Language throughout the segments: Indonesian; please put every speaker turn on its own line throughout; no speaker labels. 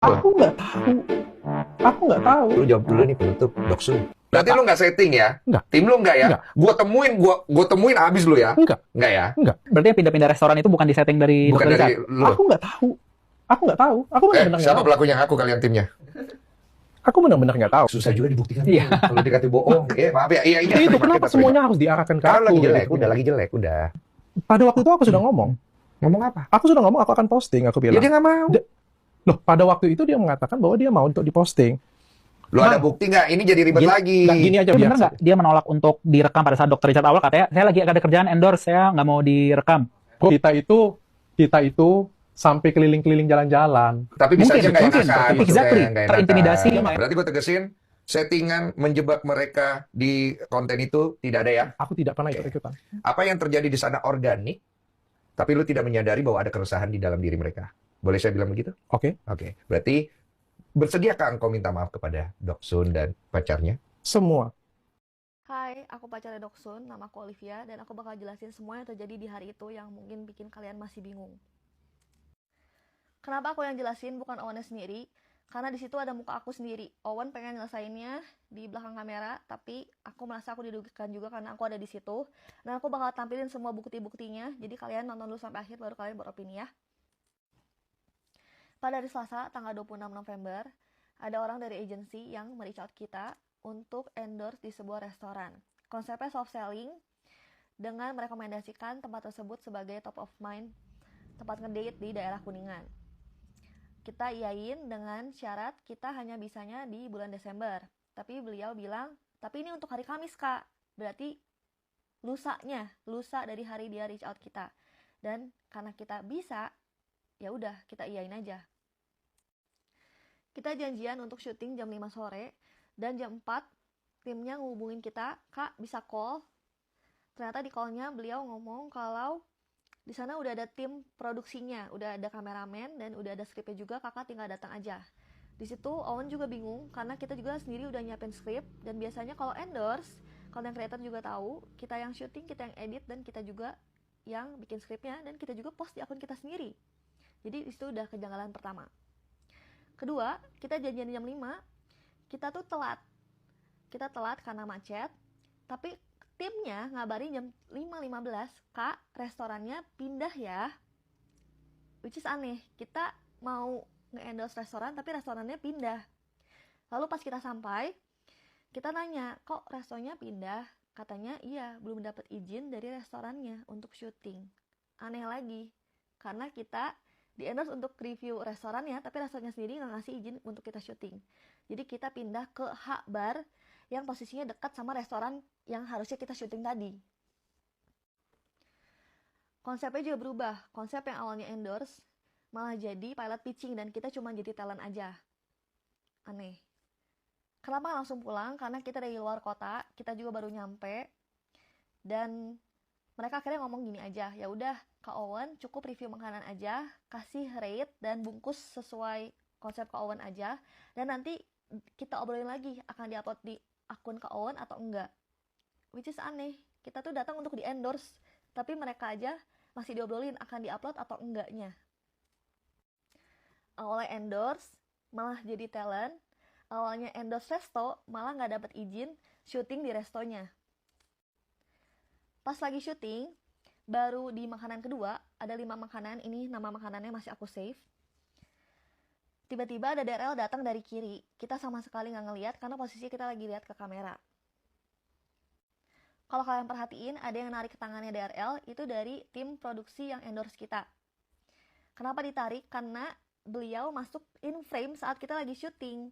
Aku nggak tahu. Aku nggak tahu.
Lu jawab dulu nih penutup, Doksun. Berarti lu nggak setting ya?
Nggak.
Tim lu nggak ya?
Nggak.
Gua temuin abis lu ya?
Nggak.
Nggak ya?
Nggak.
Berarti yang pindah-pindah restoran itu bukan di setting dari
Bukan
Dr.
dari
Richard?
lu.
Aku nggak tahu. Aku nggak tahu. Aku benar-benar nggak
Siapa
tahu.
pelakunya? Aku kalian timnya.
Aku benar-benar nggak tahu.
Susah juga dibuktikan.
Iya.
Kalau dikata bohong. Maaf ya. Iya.
Itu kenapa semuanya harus diarahkan ke
Kan
aku?
lagi jelek,
gitu.
udah lagi jelek, udah.
Pada waktu itu aku sudah ngomong.
Ngomong apa?
Aku sudah ngomong aku akan posting. Aku
Ya
bilang.
dia nggak mau.
Loh, pada waktu itu dia mengatakan bahwa dia mau untuk diposting.
Lu ada bukti nggak? Ini jadi ribet lagi.
Nggak, gini aja
Tapi bener
biasa.
nggak dia menolak untuk direkam pada saat Dr. Richard awal katanya, saya lagi ada kerjaan endorse, saya nggak mau direkam.
Kita itu sampai keliling-keliling jalan-jalan.
Tapi bisa aja nggak
mungkin.
enakan.
Exactly.
maksudnya, nggak enakan.
Terintimidasi.
Berarti gue tegesin, settingan menjebak mereka di konten itu tidak ada ya?
Aku tidak pernah ikut-ikutan.
Apa yang terjadi di sana organik, tapi lu tidak menyadari bahwa ada keresahan di dalam diri mereka. Boleh saya bilang begitu?
Oke.
Oke. Berarti bersediakah engkau minta maaf kepada Doksun dan pacarnya?
Semua.
Hai, aku pacarnya Doksun, nama aku Olivia, dan aku bakal jelasin semua yang terjadi di hari itu yang mungkin bikin kalian masih bingung. Kenapa aku yang jelasin bukan Owennya sendiri? Karena di situ ada muka aku sendiri. Owen pengen nyelesainnya di belakang kamera, tapi aku merasa aku didugikan juga karena aku ada di situ. Dan aku bakal tampilin semua bukti-buktinya, jadi kalian nonton dulu sampai akhir baru kalian beropini ya. Pada hari Selasa, tanggal 26 November, ada orang dari agensi yang mereach out kita untuk endorse di sebuah restoran. Konsepnya soft selling dengan merekomendasikan tempat tersebut sebagai top of mind tempat ngedate di daerah Kuningan. Kita iyain dengan syarat kita hanya bisanya di bulan Desember. Tapi beliau bilang, tapi ini untuk hari Kamis kak. Berarti lusa dari hari dia reach out kita. Dan karena kita bisa, ya udah kita iyain aja. Kita janjian untuk syuting jam 5 sore dan jam 4 timnya ngehubungin kita, kak bisa call. Ternyata di callnya beliau ngomong kalau di sana udah ada tim produksinya, udah ada kameramen dan udah ada skripnya juga, kakak tinggal datang aja. Di situ Owen juga bingung karena kita juga sendiri udah nyiapin skrip dan biasanya kalau endorse, content creator juga tahu, kita yang syuting, kita yang edit dan kita juga yang bikin skripnya dan kita juga post di akun kita sendiri. Jadi di situ udah kejanggalan pertama. Kedua, kita janjian jam 5, kita tuh telat. Kita telat karena macet, tapi timnya ngabarin jam 5.15, kak restorannya pindah ya. Which is aneh, kita mau nge-endorse restoran tapi restorannya pindah. Lalu pas kita sampai, kita nanya, kok restorannya pindah? Katanya iya, belum dapat izin dari restorannya untuk syuting. Aneh lagi, karena kita di-endorse untuk review restorannya, tapi restorannya sendiri nggak ngasih izin untuk kita syuting. Jadi kita pindah ke H Bar yang posisinya dekat sama restoran yang harusnya kita syuting tadi. Konsepnya juga berubah. Konsep yang awalnya endorse malah jadi pilot pitching dan kita cuma jadi talent aja. Aneh. Kenapa langsung pulang? Karena kita dari luar kota, kita juga baru nyampe dan mereka akhirnya ngomong gini aja, ya udah Kak Owen cukup review makanan aja, kasih rate dan bungkus sesuai konsep Kak Owen aja, dan nanti kita obrolin lagi akan diupload di akun Kak Owen atau enggak. Which is aneh, kita tuh datang untuk di endorse, tapi mereka aja masih diobrolin akan diupload atau enggaknya. Awalnya endorse, malah jadi talent. Awalnya endorse resto, malah nggak dapat izin syuting di restonya. Pas lagi syuting, baru di makanan kedua, ada 5 makanan, ini nama makanannya masih aku save. Tiba-tiba ada DRL datang dari kiri, kita sama sekali nggak ngeliat karena posisi kita lagi lihat ke kamera. Kalau kalian perhatiin, ada yang narik tangannya DRL, itu dari tim produksi yang endorse kita. Kenapa ditarik? Karena beliau masuk in frame saat kita lagi syuting.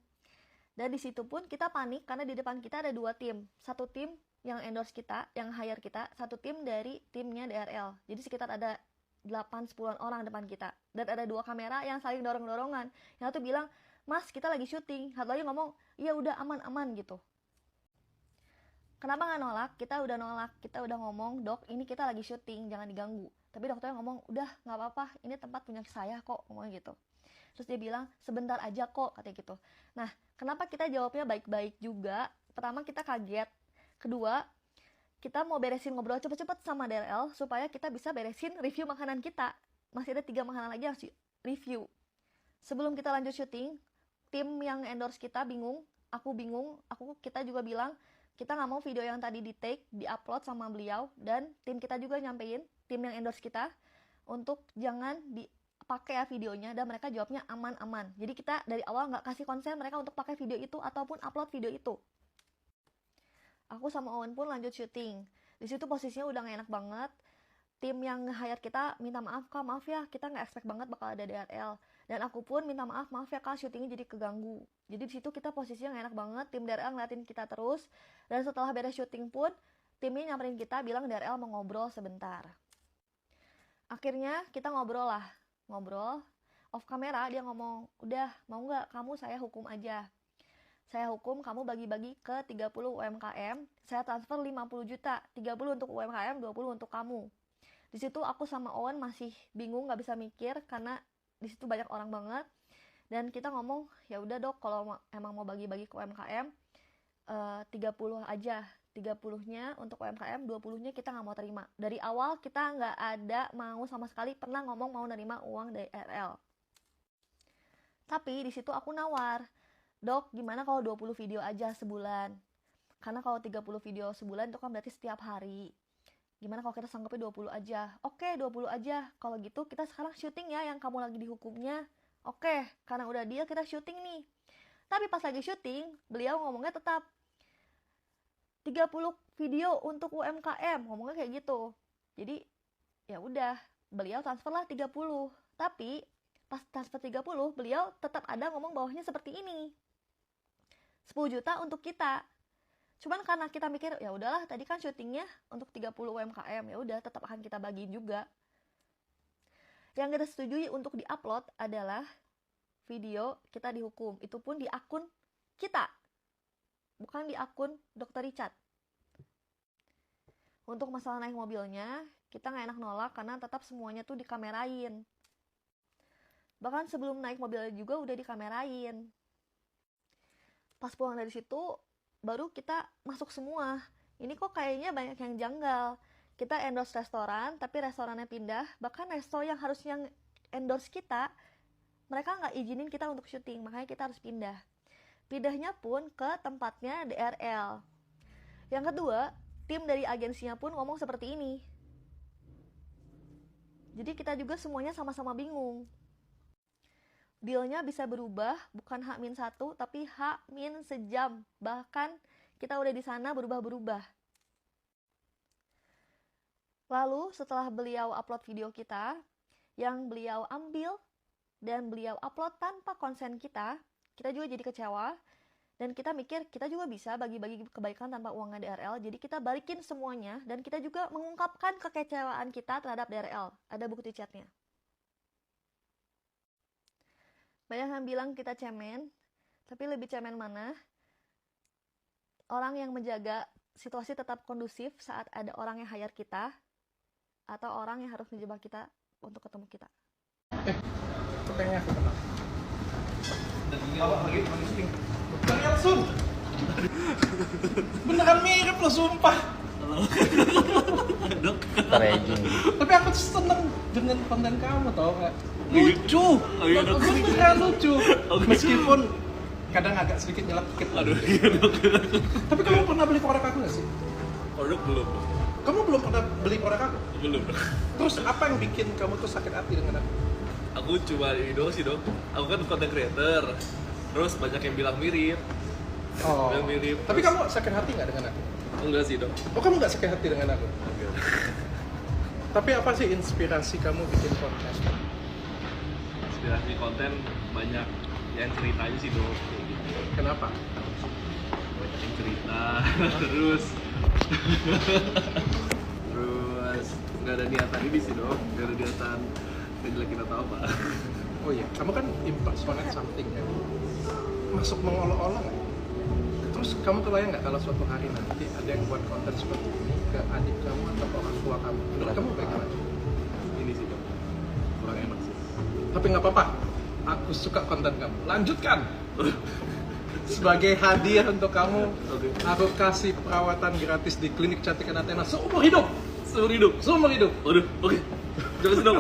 Dan di situ pun kita panik karena di depan kita ada 2 tim. Satu tim yang endorse kita, yang hire kita, satu tim dari timnya DRL. Jadi sekitar ada 8-10 orang depan kita. Dan ada 2 kamera yang saling dorong-dorongan. Yang satu bilang, mas kita lagi syuting. Satu lagi ngomong, iya udah aman-aman gitu. Kenapa nggak nolak? Kita udah nolak. Kita udah ngomong, dok ini kita lagi syuting, jangan diganggu. Tapi dokternya ngomong, udah nggak apa-apa, ini tempat punya saya kok, ngomong gitu. Terus dia bilang, sebentar aja kok, katanya gitu. Nah, kenapa kita jawabnya baik-baik juga? Pertama kita kaget. Kedua, kita mau beresin ngobrol cepet-cepet sama DRL supaya kita bisa beresin review makanan kita. Masih ada 3 makanan lagi yang harus review. Sebelum kita lanjut syuting, tim yang endorse kita bingung, kita juga bilang kita nggak mau video yang tadi di take, di-upload sama beliau, dan tim kita juga nyampein, tim yang endorse kita, untuk jangan dipakai ya videonya, dan mereka jawabnya aman-aman. Jadi kita dari awal nggak kasih konsen mereka untuk pakai video itu ataupun upload video itu. Aku sama Owen pun lanjut syuting. Di situ posisinya udah gak enak banget. Tim yang nge-hire kita minta maaf, Kak, maaf ya, kita nggak expect banget bakal ada DRL. Dan aku pun minta maaf ya Kak, syutingnya jadi keganggu. Jadi di situ kita posisinya gak enak banget, tim DRL ngeliatin kita terus. Dan setelah beres syuting pun, timnya nyamperin kita bilang DRL mau ngobrol sebentar. Akhirnya kita ngobrol. Off kamera dia ngomong, udah mau nggak kamu saya hukum aja. Saya hukum kamu bagi-bagi ke 30 UMKM, saya transfer 50 juta, 30 untuk UMKM, 20 untuk kamu. Di situ aku sama Owen masih bingung, nggak bisa mikir karena di situ banyak orang banget. Dan kita ngomong, ya udah Dok, kalau emang mau bagi-bagi ke UMKM, 30 aja. 30-nya untuk UMKM, 20-nya kita nggak mau terima. Dari awal kita nggak ada mau sama sekali pernah ngomong mau nerima uang DRL. Tapi di situ aku nawar, Dok, gimana kalau 20 video aja sebulan? Karena kalau 30 video sebulan itu kan berarti setiap hari. Gimana kalau kita sanggupnya 20 aja? Oke, 20 aja. Kalau gitu kita sekarang syuting ya yang kamu lagi dihukumnya. Oke, karena udah deal kita syuting nih. Tapi pas lagi syuting, beliau ngomongnya tetap 30 video untuk UMKM, ngomongnya kayak gitu. Jadi ya udah, beliau transferlah 30. Tapi pas transfer 30, beliau tetap ada ngomong bawahnya seperti ini. 10 juta untuk kita. Cuman karena kita mikir, ya udahlah, tadi kan syutingnya untuk 30 UMKM, ya udah tetap akan kita bagiin juga. Yang kita setujui untuk diupload adalah video kita dihukum. Itu pun di akun kita, bukan di akun Dr. Richard. Untuk masalah naik mobilnya, kita nggak enak nolak karena tetap semuanya tuh dikamerain. Bahkan sebelum naik mobilnya juga udah dikamerain. Pas pulang dari situ, baru kita masuk semua. Ini kok kayaknya banyak yang janggal. Kita endorse restoran, tapi restorannya pindah. Bahkan resto yang harusnya endorse kita, mereka nggak izinin kita untuk syuting, makanya kita harus pindah. Pindahnya pun ke tempatnya DRL. Yang kedua, tim dari agensinya pun ngomong seperti ini. Jadi kita juga semuanya sama-sama bingung. Dealnya bisa berubah, bukan H-1, tapi H-1 Bahkan kita udah di sana berubah-berubah. Lalu setelah beliau upload video kita, yang beliau ambil dan beliau upload tanpa konsen kita juga jadi kecewa. Dan kita mikir, kita juga bisa bagi-bagi kebaikan tanpa uangnya DRL. Jadi kita balikin semuanya, dan kita juga mengungkapkan kekecewaan kita terhadap DRL. Ada bukti chatnya. Banyak yang bilang kita cemen, tapi lebih cemen mana? Orang yang menjaga situasi tetap kondusif saat ada orang yang hire kita, atau orang yang harus menjebak kita untuk ketemu kita.
Itu kayaknya aku kenal.
Lagi syuting.
Daniel Sun. Beneran mirip lo, sumpah.
Terejing.
Tapi aku seneng dengan konten kamu, tau gak? Lucu. Beneran lucu. Meskipun kadang agak sedikit nyelak dikit.
Aduh.
Tapi kamu pernah beli korek aku gak sih?
Produk belum.
Kamu belum pernah beli korek aku?
Belum.
Terus apa yang bikin kamu tuh sakit hati dengan aku?
Aku cuma ini doang sih, Dok. Aku kan content creator. Terus banyak yang bilang mirip.
Oh.
Yang mirip.
Tapi kamu sakit hati gak dengan aku?
Enggak sih, Dok.
Oh, kamu gak sakit hati dengan aku?
Enggak.
Tapi apa sih inspirasi kamu bikin konten?
Inspirasi konten banyak yang ceritanya sih, Dok. Kayak gitu.
Kenapa?
Banyak yang cerita. Terus nggak ada niatan ini sih, Dok. Nggak ada niatan ngejelekin atau apa.
Oh iya, kamu kan impersonate something kan? Masuk mengolok-olok nggak? Terus kamu kebayang nggak kalau suatu hari nanti ada yang buat konten seperti ini ke adik kamu atau orang tua kamu? Menurut kamu bagaimana?
Ini sih, Dok. Kurang enak sih.
Tapi nggak apa-apa, aku suka konten kamu. Lanjutkan! Sebagai hadiah untuk kamu, aku kasih perawatan gratis di klinik Cantikan Athena seumur hidup!
Seumur hidup.
Seumur hidup!
Waduh, oke. Jangan sedang.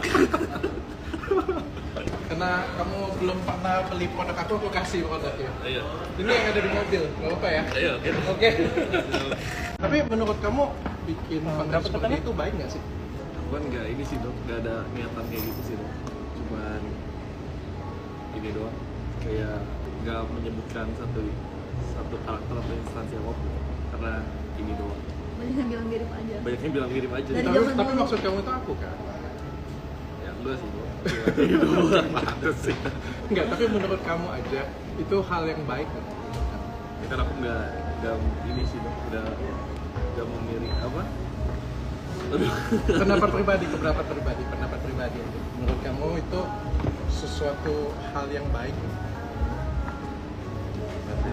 Karena karena kamu belum pernah beli produk aku kasih produknya.
Iya.
Ini yang ada di mobil, nggak apa-apa ya?
Iya, oke.
Oke. Tapi menurut kamu bikin konten
berapa
seperti
totalnya?
itu baik nggak sih?
Cuman nggak ini sih dok, nggak ada niatan kayak gitu sih dok. Cuman ini doang, kayak nggak menyebutkan satu karakter atau instansi apapun, karena ini doang.
Banyak yang bilang mirip aja.
Banyak yang bilang mirip aja.
Dari
Tapi,
zaman
tapi
dulu.
maksud kamu itu aku kan?
Ya enggak sih dok. Itu doang pantes sih.
Enggak, tapi menurut kamu aja itu hal yang baik kan?
Ya, kan aku nggak ini sih dok, nggak memilih apa? Aduh.
Pendapat pribadi, pendapat pribadi. Menurut kamu itu sesuatu hal yang baik?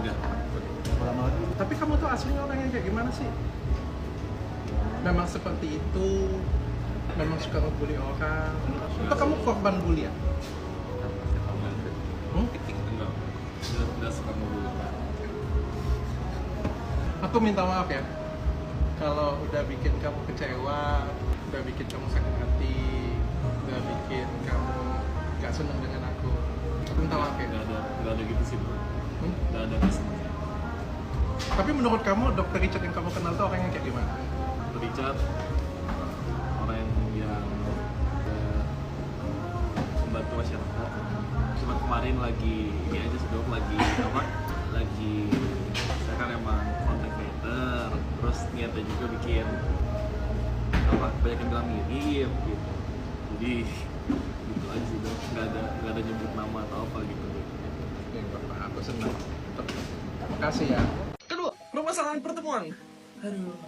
Enggak.
Tapi kamu tuh aslinya orang yang kayak gimana sih? Memang seperti itu? Memang suka ngebully orang? Atau kamu korban bulian?
Enggak suka ngobrol.
Aku minta maaf ya kalau udah bikin kamu kecewa, udah bikin kamu sakit hati, udah bikin kamu gak seneng dengan aku. Aku minta maaf ya.
Nggak ada gitu sih bro.
Hmm?
Nggak ada masalah.
Tapi menurut kamu Dr. Richard yang kamu kenal tuh orang yang kayak gimana?
Richard orang yang membantu masyarakat. Cuma kemarin lagi ini aja sih dok, lagi apa? Lagi saya kan emang content creator, terus niatnya juga bikin apa? Banyak yang bilang mirip gitu. Jadi gitu aja sih dok. Nggak ada nyebut nama atau apa gitu.
Ya, Bapak, aku senang. Terima kasih ya.
Kedua, permasalahan pertemuan. Aduh.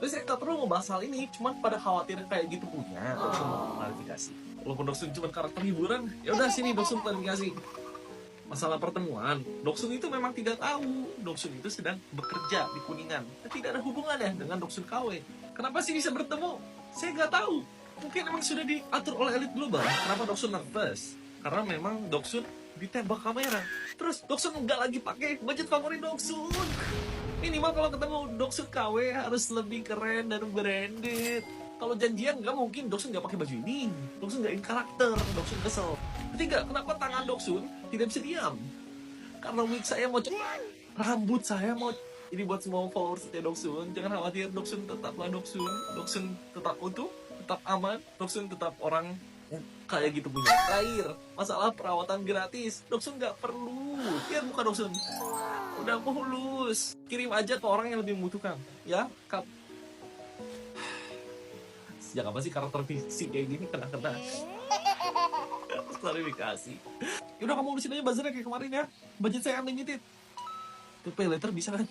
Terus saya nggak perlu ngebahas hal ini, cuman pada khawatir kayak gitu punya. Doksun mau klarifikasi. Walaupun Doksun cuma karakter hiburan, ya udah sini Doksun klarifikasi. Masalah pertemuan, Doksun itu memang tidak tahu. Doksun itu sedang bekerja di Kuningan. Tidak ada hubungannya dengan Doksun KW. Kenapa sih bisa bertemu? Saya nggak tahu. Mungkin memang sudah diatur oleh elit global. Kenapa Doksun nervous? Karena memang Doksun ditembak kamera. Terus Doksun nggak lagi pakai budget favorit Doksun. Minimal kalau ketemu Doksun KW harus lebih keren dan branded. Kalau janjian nggak mungkin Doksun nggak pakai baju ini. Doksun nggak in karakter. Doksun kesel. Ketiga, kenapa tangan Doksun tidak bisa diam? Karena wig saya mau rambut saya mau. Ini buat semua followers setia Doksun, jangan khawatir, Doksun tetaplah Doksun. Doksun tetap utuh, tetap aman. Doksun tetap orang yang kayak gitu punya. Terakhir, masalah perawatan gratis. Doksun nggak perlu. Lihat muka Doksun. Udah mulus. Kirim aja ke orang yang lebih membutuhkan. Ya, Kap. Sejak apa sih karakter fisik kayak gini kena-kena? Klarifikasi. Yaudah kamu urusin aja buzzernya kayak kemarin ya. Budget saya unlimited. Tuh pay later bisa kan?